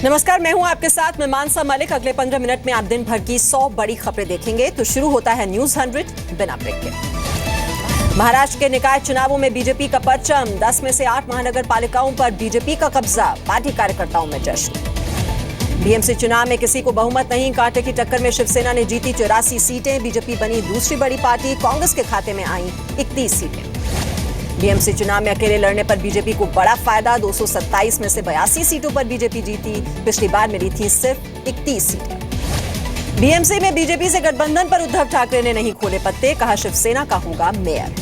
नमस्कार, मैं हूं आपके साथ मैं मानसा मलिक। अगले 15 मिनट में आप दिन भर की 100 बड़ी खबरें देखेंगे। तो शुरू होता है न्यूज 100 बिना ब्रेक के। महाराष्ट्र के निकाय चुनावों में बीजेपी का परचम, 10 में से 8 महानगर पालिकाओं पर बीजेपी का कब्जा, पार्टी कार्यकर्ताओं में जश्न। बीएमसी चुनाव में किसी को बहुमत नहीं, कांटे की टक्कर में शिवसेना ने जीती 84 सीटें, बीजेपी बनी दूसरी बड़ी पार्टी, कांग्रेस के खाते में आई 31 सीटें। बीएमसी चुनाव में अकेले लड़ने पर बीजेपी को बड़ा फायदा, 227 में से 82 सीटों पर बीजेपी जीती, पिछली बार मिली थी सिर्फ 31 सीटें। बीएमसी में बीजेपी से गठबंधन पर उद्धव ठाकरे ने नहीं खोले पत्ते, कहा शिवसेना का होगा मेयर।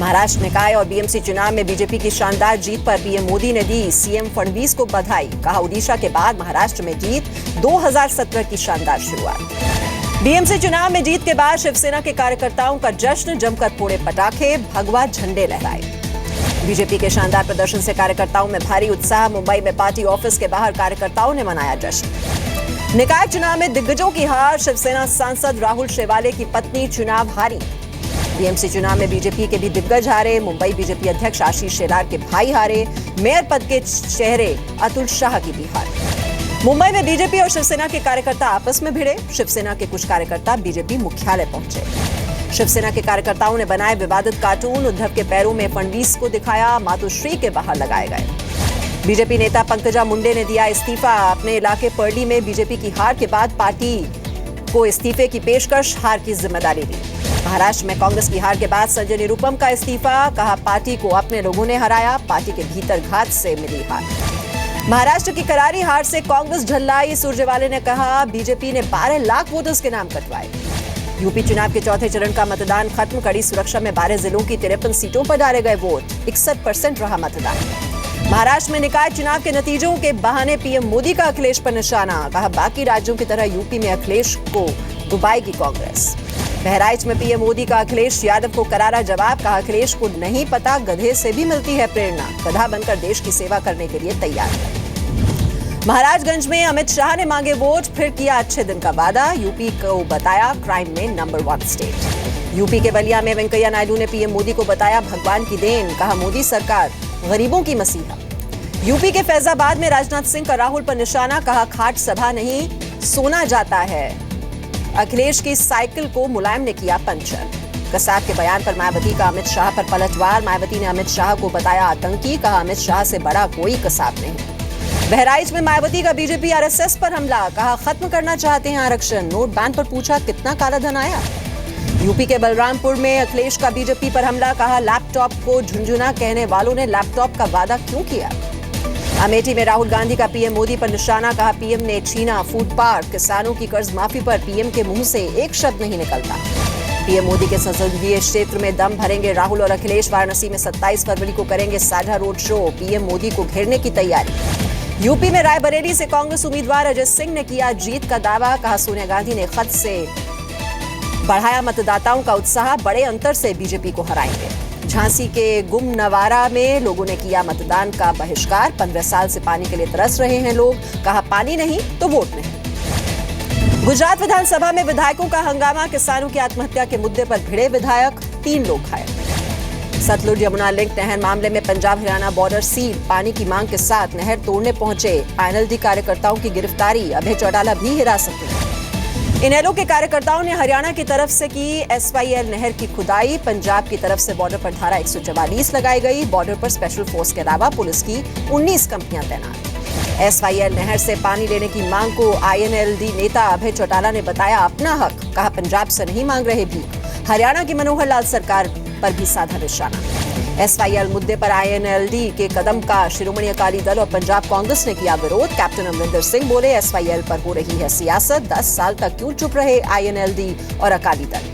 महाराष्ट्र निकाय और बीएमसी चुनाव में बीजेपी की शानदार जीत पर पीएम मोदी ने दी सीएम फडणवीस को बधाई, कहा ओडिशा के बाद महाराष्ट्र में जीत, 2017 की शानदार शुरुआत। बीएमसी चुनाव में जीत के बाद शिवसेना के कार्यकर्ताओं का जश्न, जमकर फोड़े पटाखे, भगवा झंडे लहराए। बीजेपी के शानदार प्रदर्शन से कार्यकर्ताओं में भारी उत्साह, मुंबई में पार्टी ऑफिस के बाहर कार्यकर्ताओं ने मनाया जश्न। निकाय चुनाव में दिग्गजों की हार, शिवसेना सांसद राहुल शेवाले की पत्नी चुनाव हारी। बीएमसी चुनाव में बीजेपी के भी दिग्गज हारे, मुंबई बीजेपी अध्यक्ष आशीष शेलार के भाई हारे, मेयर पद के चेहरे अतुल शाह की भी हार। मुंबई में बीजेपी और शिवसेना के कार्यकर्ता आपस में भिड़े, शिवसेना के कुछ कार्यकर्ता बीजेपी मुख्यालय पहुंचे। शिवसेना के कार्यकर्ताओं ने बनाए विवादित कार्टून, उद्धव के पैरों में फडणवीस को दिखाया, मातोश्री के बाहर लगाए गए। बीजेपी नेता पंकजा मुंडे ने दिया इस्तीफा, अपने इलाके पर्ली में बीजेपी की हार के बाद पार्टी को इस्तीफे की पेशकश, हार की जिम्मेदारी दी। महाराष्ट्र में कांग्रेस की हार के बाद संजय निरुपम का इस्तीफा, कहा पार्टी को अपने लोगों ने हराया, पार्टी के भीतर घात से मिली हार। महाराष्ट्र की करारी हार से कांग्रेस झल्लाई, सुरजेवाले ने कहा बीजेपी ने 12 लाख वोटर्स के नाम कटवाए। यूपी चुनाव के चौथे चरण का मतदान खत्म, कड़ी सुरक्षा में 12 जिलों की 53 सीटों पर डाले गए वोट, 61% रहा मतदान। महाराष्ट्र में निकाय चुनाव के नतीजों के बहाने पीएम मोदी का अखिलेश पर निशाना, कहा बाकी राज्यों की तरह यूपी में अखिलेश को डुबाएगी कांग्रेस। बहराइच में पीएम मोदी का अखिलेश यादव को करारा जवाब, कहा अखिलेश को नहीं पता गधे से भी मिलती है प्रेरणा, गधा बनकर देश की सेवा करने के लिए तैयार है। महाराजगंज में अमित शाह ने मांगे वोट, फिर किया अच्छे दिन का वादा, यूपी को बताया क्राइम में नंबर 1 स्टेट। यूपी के बलिया में वेंकैया नायडू ने पीएम मोदी को बताया भगवान की देन, कहा मोदी सरकार गरीबों की मसीहा। यूपी के फैजाबाद में राजनाथ सिंह का राहुल पर निशाना, कहा खाट सभा नहीं सोना जाता है। अखिलेश की साइकिल को मुलायम ने किया पंचर। कसाब के बयान पर मायावती का अमित शाह पर पलटवार, मायावती ने अमित शाह को बताया आतंकी, कहा अमित शाह से बड़ा कोई कसाब नहीं। बहराइच में मायावती का बीजेपी आरएसएस पर हमला, कहा खत्म करना चाहते हैं आरक्षण, नोट बैन पर पूछा कितना काला धन आया। यूपी के बलरामपुर में अखिलेश का बीजेपी पर हमला, कहा लैपटॉप को झुंझुना कहने वालों ने लैपटॉप का वादा क्यों किया। अमेठी में राहुल गांधी का पीएम मोदी पर निशाना, कहा पीएम ने छीना फूड पार्क, किसानों की कर्ज माफी पर पीएम के मुंह से एक शब्द नहीं निकलता। पीएम मोदी के संसदीय क्षेत्र में दम भरेंगे राहुल और अखिलेश, वाराणसी में 27 फरवरी को करेंगे साझा रोड शो, पीएम मोदी को घेरने की तैयारी। यूपी में रायबरेली से कांग्रेस उम्मीदवार अजय सिंह ने किया जीत का दावा, कहा सोनिया गांधी ने खत से बढ़ाया मतदाताओं का उत्साह, बड़े अंतर से बीजेपी को हराएंगे। झांसी के गुमनवारा में लोगों ने किया मतदान का बहिष्कार, 15 साल से पानी के लिए तरस रहे हैं लोग, कहा पानी नहीं तो वोट नहीं। गुजरात विधानसभा में विधायकों का हंगामा, किसानों की आत्महत्या के मुद्दे पर भिड़े विधायक, 3 लोग घायल। सतलुज यमुना लिंक नहर मामले में पंजाब हरियाणा बॉर्डर सील, पानी की मांग के साथ नहर तोड़ने पहुंचे आईएनएलडी कार्यकर्ताओं की गिरफ्तारी, अभय चौटाला भी हिरासत में। इनेलो के कार्यकर्ताओं ने हरियाणा की तरफ से की एसवाईएल नहर की खुदाई, पंजाब की तरफ से बॉर्डर पर धारा 144 लगाई गई, बॉर्डर पर स्पेशल फोर्स के अलावा पुलिस की 19 कंपनियां तैनात। एसवाईएल नहर से पानी लेने की मांग को आईएनएलडी नेता अभय चौटाला ने बताया अपना हक, कहा पंजाब से नहीं मांग रहे भीख, हरियाणा की मनोहर लाल सरकार पर भी साधा निशाना। एसवाईएल मुद्दे पर आईएनएलडी के कदम का शिरोमणि अकाली दल और पंजाब कांग्रेस ने किया विरोध, कैप्टन अमरिंदर सिंह बोले एसवाईएल पर हो रही है सियासत, 10 साल तक क्यों चुप रहे आईएनएलडी और अकाली दल।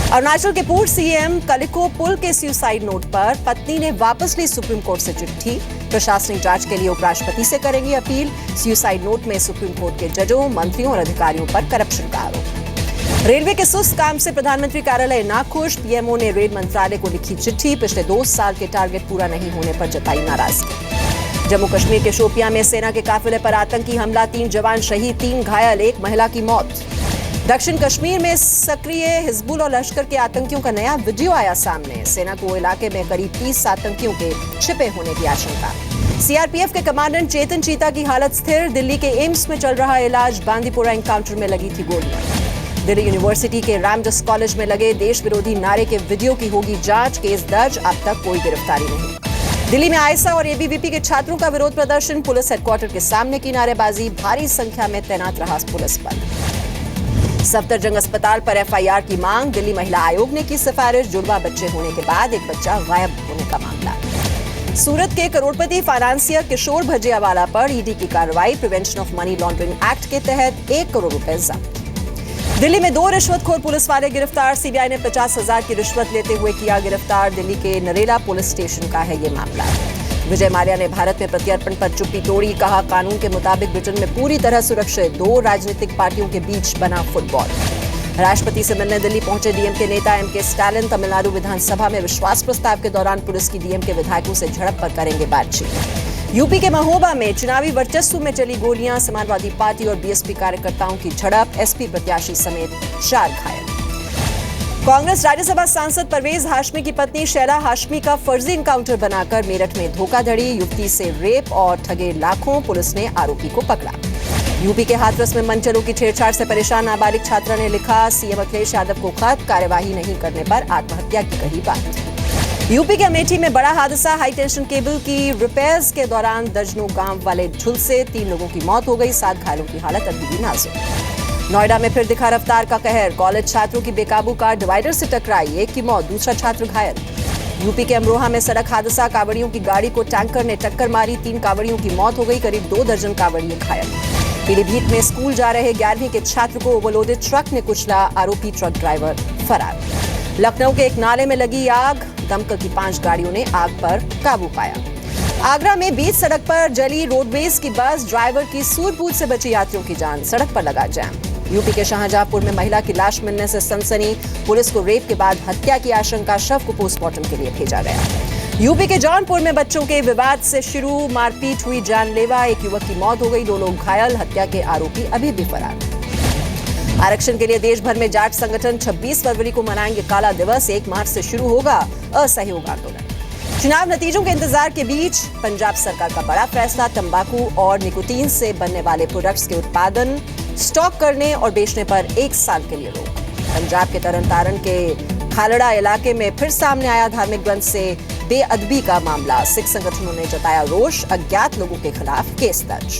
अरुणाचल के पूर्व सीएम कलिको पुल के सुसाइड नोट पर पत्नी ने वापस ली सुप्रीम कोर्ट से चिट्ठी, प्रशासनिक जांच के लिए उपराष्ट्रपति से करेंगी अपील। सुसाइड नोट में सुप्रीम कोर्ट के जजों, मंत्रियों और अधिकारियों पर करप्शन का आरोप। रेलवे के सुस्त काम से प्रधानमंत्री कार्यालय नाखुश, पीएमओ ने रेल मंत्रालय को लिखी चिट्ठी, पिछले 2 साल के टारगेट पूरा नहीं होने पर जताई नाराजगी। जम्मू कश्मीर के शोपियां में सेना के काफिले पर आतंकी हमला, 3 जवान शहीद, 3 घायल, 1 महिला की मौत। दक्षिण कश्मीर में सक्रिय हिजबुल और लश्कर के आतंकियों का नया वीडियो आया सामने, सेना को इलाके में करीब 30 आतंकियों के छिपे होने की आशंका। सीआरपीएफ के कमांडेंट चेतन चीता की हालत स्थिर, दिल्ली के एम्स में चल रहा इलाज, बांदीपुरा एनकाउंटर में लगी थी गोलियां। दिल्ली यूनिवर्सिटी के रामजस कॉलेज में लगे देश विरोधी नारे के वीडियो की होगी जांच, केस दर्ज, अब तक कोई गिरफ्तारी नहीं। दिल्ली में आईएसआ और एबीवीपी के छात्रों का विरोध प्रदर्शन, पुलिस हेडक्वार्टर के सामने की नारेबाजी, भारी संख्या में तैनात रहा पुलिस बल। सफदरजंग अस्पताल पर एफआईआर की मांग, दिल्ली महिला आयोग ने की सिफारिश, जुड़वा बच्चे होने के बाद एक बच्चा गायब होने का मामला। सूरत के करोड़पति फाइनेंसियर किशोर भजियावाला पर ईडी की कार्रवाई, prevention of money laundering act के तहत 1 करोड़ रुपए जब्त। दिल्ली में 2 रिश्वतखोर पुलिस वाले गिरफ्तार, सीबीआई ने 50,000 की रिश्वत लेते हुए किया गिरफ्तार, दिल्ली के नरेला पुलिस स्टेशन का है ये मामला। विजय माल्या ने भारत में प्रत्यर्पण पर चुप्पी तोड़ी, कहा कानून के मुताबिक ब्रिटेन में पूरी तरह सुरक्षित, 2 राजनीतिक पार्टियों के बीच बना फुटबॉल। राष्ट्रपति से मिलने दिल्ली पहुंचे डीएमके नेता एमके स्टालिन, तमिलनाडु विधानसभा में विश्वास प्रस्ताव के दौरान पुलिस की डीएमके विधायकों से झड़प पर करेंगे बातचीत। यूपी के महोबा में चुनावी वर्चस्व में चली गोलियां, समाजवादी पार्टी और बीएसपी कार्यकर्ताओं की झड़प, एसपी प्रत्याशी समेत 4 घायल। कांग्रेस राज्यसभा सांसद परवेज हाशमी की पत्नी शैला हाशमी का फर्जी एनकाउंटर बनाकर मेरठ में धोखाधड़ी, युवती से रेप और ठगे लाखों, पुलिस ने आरोपी को पकड़ा। यूपी के हाथरस में मनचलों की छेड़छाड़ से परेशान नाबालिग छात्रा ने लिखा, सीएम अखिलेश यादव को खत, कार्यवाही नहीं करने पर आत्महत्या की कही बात। यूपी के अमेठी में बड़ा हादसा, हाई टेंशन केबल की रिपेयर्स के दौरान दर्जनों गांव वाले झुलसे, 3 लोगों की मौत हो गई, 7 घायलों की हालत अभी भी नाजुक। नोएडा में फिर दिखा रफ्तार का कहर, कॉलेज छात्रों की बेकाबू कार डिवाइडर से टकराई, 1 की मौत, दूसरा छात्र घायल। यूपी के अमरोहा में सड़क हादसा, कांवड़ियों की गाड़ी को टैंकर ने टक्कर मारी, 3 कांवड़ियों की मौत हो गई, करीब 2 दर्जन कांवड़िए घायल। पीलीभीत में स्कूल जा रहे 11वीं के छात्र को ओवरलोडेड ट्रक ने कुचला, आरोपी ट्रक ड्राइवर फरार। लखनऊ के एक नाले में लगी आग, दमकल की 5 गाड़ियों ने आग पर काबू पाया। आगरा में बीच सड़क पर जली रोडवेज की बस, ड्राइवर की सूझबूझ से बची यात्रियों की जान, सड़क पर लगा जैम। यूपी के शाहजहांपुर में महिला की लाश मिलने से सनसनी, पुलिस को रेप के बाद हत्या की आशंका, शव को पोस्टमार्टम के लिए भेजा गया। यूपी के जौनपुर में बच्चों के विवाद से शुरू मारपीट हुई जानलेवा, 1 युवक की मौत हो गई, 2 लोग घायल, हत्या के आरोपी अभी भी फरार। आरक्षण के लिए देश भर में जाट संगठन 26 फरवरी को मनाएंगे काला दिवस, 1 मार्च से शुरू होगा असहयोग आंदोलन। चुनाव नतीजों के इंतजार के बीच पंजाब सरकार का बड़ा फैसला, तंबाकू और निकोटीन से बनने वाले प्रोडक्ट्स के उत्पादन, स्टॉक करने और बेचने पर 1 साल के लिए रोक। पंजाब के तरन के खालड़ा इलाके में फिर सामने आया धार्मिक ग्रंथ से बेअदबी का मामला, सिख संगठनों ने जताया रोष, अज्ञात लोगों के खिलाफ केस दर्ज।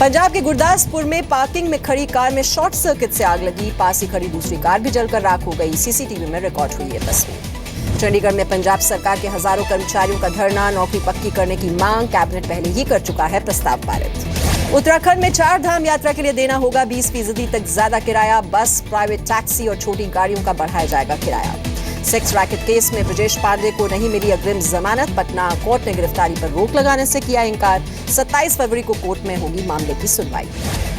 पंजाब के गुरदासपुर में पार्किंग में खड़ी कार में शॉर्ट सर्किट से आग लगी, पास ही खड़ी दूसरी कार भी जलकर राख हो गई, सीसीटीवी में रिकॉर्ड हुई ये तस्वीर। चंडीगढ़ में पंजाब सरकार के हजारों कर्मचारियों का धरना, नौकरी पक्की करने की मांग, कैबिनेट पहले ही कर चुका है प्रस्ताव पारित। उत्तराखंड में 4 धाम यात्रा के लिए देना होगा 20% तक ज्यादा किराया, बस, प्राइवेट टैक्सी और छोटी गाड़ियों का बढ़ाया जाएगा किराया। सेक्स रैकेट केस में ब्रजेश पांडे को नहीं मिली अग्रिम जमानत, पटना कोर्ट ने गिरफ्तारी पर रोक लगाने से किया इंकार, 27 फरवरी को कोर्ट में होगी मामले की सुनवाई।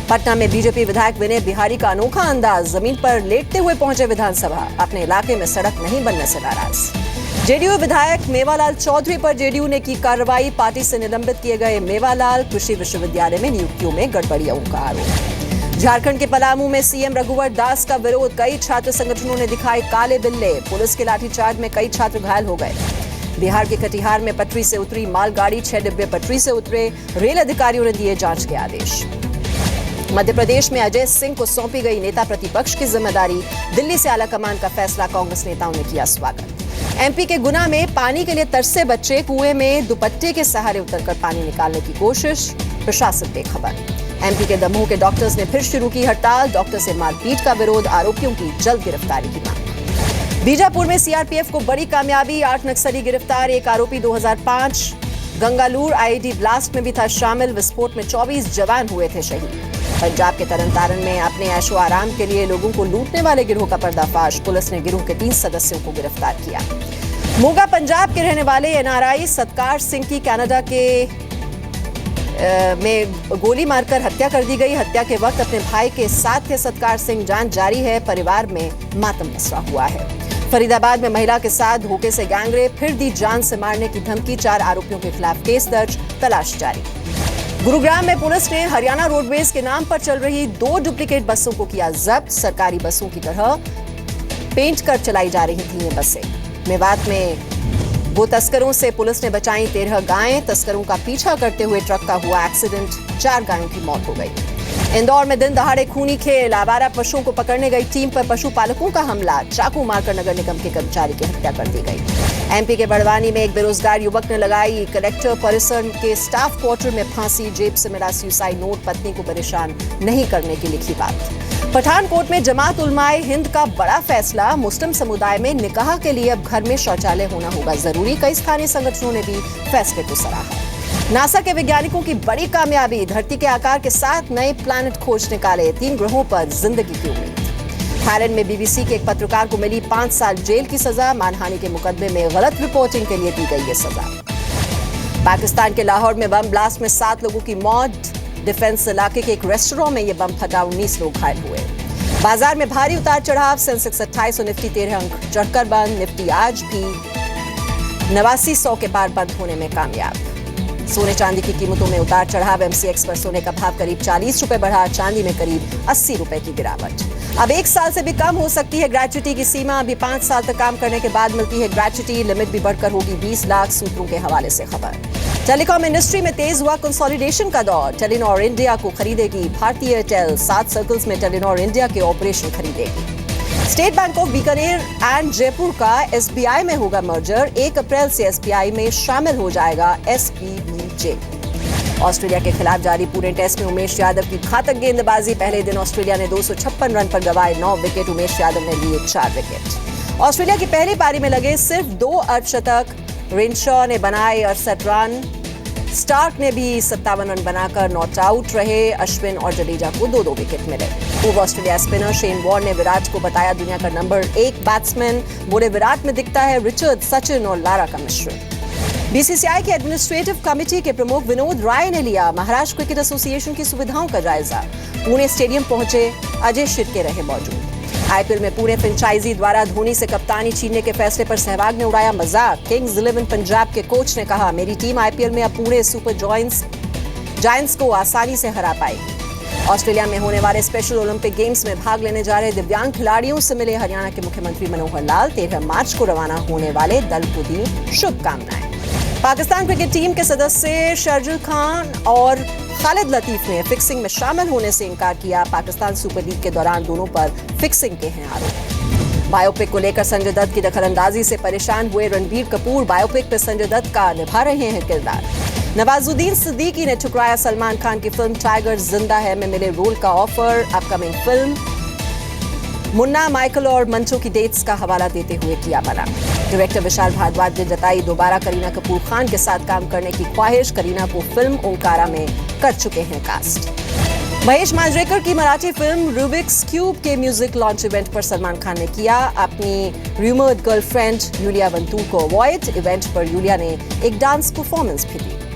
पटना में बीजेपी विधायक विनय बिहारी का अनोखा अंदाज, जमीन पर लेटते हुए पहुंचे विधानसभा, अपने इलाके में सड़क नहीं बनने से नाराज। जेडीयू विधायक मेवालाल चौधरी पर जेडीयू ने की कार्रवाई, पार्टी से निलंबित किए गए मेवालाल, कृषि विश्वविद्यालय में नियुक्तियों में गड़बड़ियों का आरोप। झारखंड के पलामू में सीएम रघुवर दास का विरोध, कई छात्र संगठनों ने दिखाए काले बिल्ले, पुलिस के लाठीचार्ज में कई छात्र घायल हो गए। बिहार के कटिहार में पटरी से उतरी मालगाड़ी, 6 डिब्बे पटरी से उतरे, रेल अधिकारियों ने दिए जांच के आदेश। मध्य प्रदेश में अजय सिंह को सौंपी गई नेता प्रतिपक्ष की जिम्मेदारी, दिल्ली से आलाकमान का फैसला, कांग्रेस नेताओं ने किया स्वागत। एमपी के गुना में पानी के लिए तरसे बच्चे, कुएं में दुपट्टे के सहारे उतरकर पानी निकालने की कोशिश, प्रशासन बेखबर। एमपी के दमोह के डॉक्टर्स ने फिर शुरू की हड़ताल, डॉक्टर से मारपीट का विरोध, आरोपियों की जल्द गिरफ्तारी की मांग। बीजापुर में सीआरपीएफ को बड़ी कामयाबी, 8 नक्सली गिरफ्तार, एक आरोपी 2005 गंगालूर आईईडी ब्लास्ट में भी था शामिल, विस्फोट में 24 जवान हुए थे शहीद। पंजाब के तरन में अपने ऐशो आराम के लिए लोगों को लूटने वाले गिरोह का पर्दाफाश, पुलिस ने गिरोह के 3 सदस्यों को गिरफ्तार किया। मोगा पंजाब के रहने वाले एनआरआई सत्कार सिंह की कनाडा के में गोली मारकर हत्या कर दी गई। हत्या के वक्त अपने भाई के साथ थे सत्कार सिंह, जांच जारी है, परिवार में मातम पसरा हुआ है। फरीदाबाद में महिला के साथ धोखे से गैंगरेप, फिर दी जान से मारने की धमकी, 4 आरोपियों के खिलाफ केस दर्ज, तलाश जारी। गुरुग्राम में पुलिस ने हरियाणा रोडवेज के नाम पर चल रही 2 डुप्लीकेट बसों को किया जब्त, सरकारी बसों की तरह पेंट कर चलाई जा रही थी ये बसें। मेवात में गो तस्करों से पुलिस ने बचाई 13 गायें। तस्करों का पीछा करते हुए ट्रक का हुआ एक्सीडेंट, 4 गायों की मौत हो गई। इंदौर में दिन दहाड़े खूनी खेल, आवारा पशुओं को पकड़ने गई टीम पर पशुपालकों का हमला, चाकू मारकर नगर निगम के कर्मचारी की हत्या कर दी गई। एमपी के बड़वानी में एक बेरोजगार युवक ने लगाई कलेक्टर परिसर के स्टाफ क्वार्टर में फांसी, जेब से मिला सुसाइड नोट, पत्नी को परेशान नहीं करने की लिखी बात। पठानकोट में जमात उलमाए हिंद का बड़ा फैसला, मुस्लिम समुदाय में निकाह के लिए अब घर में शौचालय होना होगा जरूरी। कई स्थानीय संगठनों ने भी फैसले को सराहा। नासा के वैज्ञानिकों की बड़ी कामयाबी, धरती के आकार के 7 नए प्लैनेट खोज निकाले, 3 ग्रहों पर जिंदगी की उम्मीद। थाईलैंड में बीबीसी के एक पत्रकार को मिली 5 साल जेल की सजा, मानहानि के मुकदमे में गलत रिपोर्टिंग के लिए दी गई ये सजा। पाकिस्तान के लाहौर में बम ब्लास्ट में 7 लोगों की मौत, डिफेंस इलाके के एक रेस्टोरेंट में ये बम फटा, 19 लोग घायल हुए। बाजार में भारी उतार चढ़ाव, सेंसेक्स 28 और निफ्टी 13 अंक चढ़कर बंद। निफ्टी आज भी 8900 के पार बंद होने में कामयाब। सोने चांदी की कीमतों में उतार चढ़ाव, एमसीएक्स पर सोने का भाव करीब 40 रुपए बढ़ा, चांदी में करीब 80 रुपए की गिरावट। अब 1 साल से भी कम हो सकती है ग्रेच्युटी की सीमा, अभी 5 साल तक काम करने के बाद मिलती है ग्रेच्युटी, लिमिट भी बढ़कर होगी 20 लाख, सूत्रों के हवाले से खबर। टेलीकॉम इंडस्ट्री में तेज हुआ कंसोलिडेशन का दौर, टेलीनॉर इंडिया को खरीदेगी भारतीय एयरटेल, 7 सर्कल्स में टेलीनॉर इंडिया के ऑपरेशन खरीदेगी। State bank of Bikaner and Jaipur का एसबीआई में होगा मर्जर, 1 अप्रैल से एसबीआई में शामिल हो जाएगा एसबीबीजे। ऑस्ट्रेलिया के खिलाफ जारी पूरे टेस्ट में उमेश यादव की घातक गेंदबाजी, पहले दिन ऑस्ट्रेलिया ने 256 रन पर गंवाए 9 विकेट, उमेश यादव ने लिए 4 विकेट। ऑस्ट्रेलिया की पहली पारी में लगे सिर्फ 2 अर्धशतक, रेनशॉ ने बनाए 68 रन, स्टार्क ने भी 57 रन बनाकर नॉट आउट रहे, अश्विन और जडेजा को 2-2 विकेट मिले। पूर्व ऑस्ट्रेलिया स्पिनर शेन वॉर्न ने विराट को बताया दुनिया का नंबर 1 बैट्समैन, बोले विराट में दिखता है रिचर्ड, सचिन और लारा का मिश्रण। बीसीसीआई के एडमिनिस्ट्रेटिव कमेटी के प्रमुख विनोद राय ने लिया महाराष्ट्र क्रिकेट एसोसिएशन की सुविधाओं का जायजा, पुणे स्टेडियम पहुंचे, अजय शिर्के रहे मौजूद। आईपीएल में पुणे फ्रेंचाइजी द्वारा धोनी से कप्तानी छीनने के फैसले पर सहवाग ने उड़ाया मजाक, किंग्स 11 पंजाब के कोच ने कहा मेरी टीम आईपीएल में अब पुणे सुपर जायंट्स को आसानी से हरा पाएगी। ऑस्ट्रेलिया में होने वाले स्पेशल ओलंपिक गेम्स में भाग लेने जा रहे दिव्यांग खिलाड़ियों से मिले हरियाणा के मुख्यमंत्री मनोहर लाल, 13 मार्च को रवाना होने वाले दल को दी शुभकामनाएं। पाकिस्तान क्रिकेट टीम के सदस्य शार्जिल खान और खालिद लतीफ ने फिक्सिंग में शामिल होने से इनकार किया, पाकिस्तान सुपर लीग के दौरान दोनों पर फिक्सिंग के हैं आरोप। बायोपिक को लेकर संजय दत्त की दखलंदाजी से परेशान हुए रणबीर कपूर, बायोपिक पर संजय दत्त का निभा रहे हैं किरदार। नवाजुद्दीन सिद्दीकी ने ठुकराया सलमान खान की फिल्म टाइगर जिंदा है में मिले रोल का offer, upcoming film Munna, Michael और मंचो की डेट्स का हवाला देते हुए किया मना। डायरेक्टर विशाल भारद्वाज ने जताई दोबारा करीना कपूर खान के साथ काम करने की ख्वाहिश, करीना को फिल्म ओंकारा में कर चुके हैं कास्ट। महेश मांजरेकर की मराठी फिल्म रूबिक्स क्यूब के म्यूजिक लॉन्च इवेंट पर सलमान खान ने किया अपनी रूमर्ड गर्लफ्रेंड यूलिया वंतूर को अवॉइड, इवेंट पर यूलिया ने एक डांस परफॉर्मेंस भी दी।